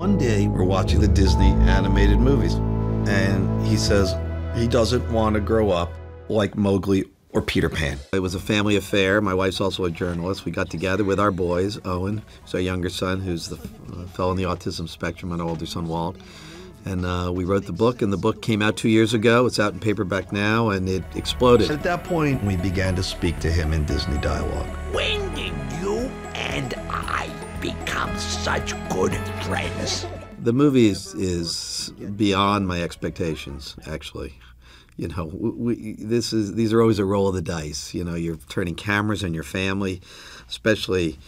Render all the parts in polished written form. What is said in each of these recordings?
One day, we're watching the Disney animated movies, and he says he doesn't want to grow up like Mowgli or Peter Pan. It was a family affair. My wife's also a journalist. We got together with our boys, Owen, who's our younger son, who's the fellow on the autism spectrum, and our older son, Walt. And we wrote the book, and the book came out 2 years ago. It's out in paperback now, and it exploded. At that point, we began to speak to him in Disney dialogue. When did you and I become such good friends? The movie is beyond my expectations, actually. You know, these are always a roll of the dice. You know, you're turning cameras on your family, especially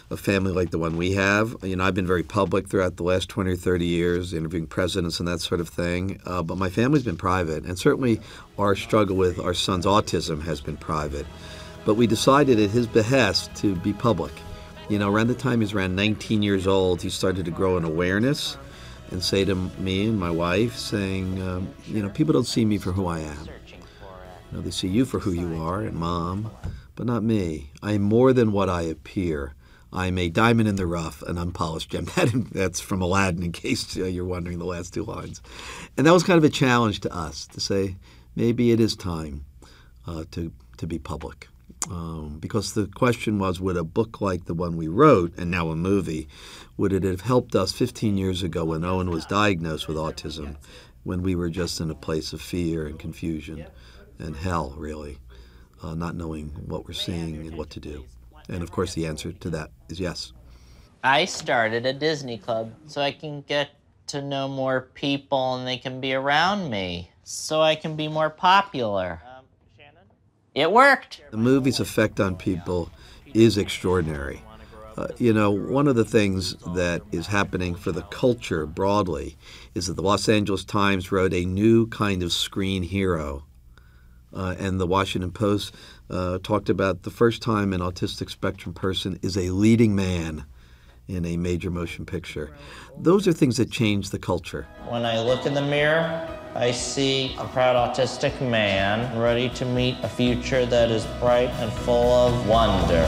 a family like the one we have. You know, I've been very public throughout the last 20 or 30 years, interviewing presidents and that sort of thing. But my family's been private, and certainly our struggle with our son's autism has been private. But we decided at his behest to be public. You know, around the time he was around 19 years old, he started to grow an awareness and say to me and my wife, saying, you know, people don't see me for who I am. You know, they see you for who you are, and Mom, but not me. I am more than what I appear. I'm a diamond in the rough, an unpolished gem. That's from Aladdin, in case you're wondering the last two lines. And that was kind of a challenge to us, to say, maybe it is time to be public. Because the question was, would a book like the one we wrote, and now a movie, would it have helped us 15 years ago when Owen was diagnosed with autism, when we were just in a place of fear and confusion and hell, really, not knowing what we're seeing and what to do? And of course the answer to that is yes. I started a Disney Club so I can get to know more people and they can be around me, so I can be more popular. It worked. The movie's effect on people is extraordinary. You know, one of the things that is happening for the culture broadly is that the Los Angeles Times wrote a new kind of screen hero. And the Washington Post talked about the first time an autistic spectrum person is a leading man in a major motion picture. Those are things that change the culture. When I look in the mirror, I see a proud autistic man ready to meet a future that is bright and full of wonder.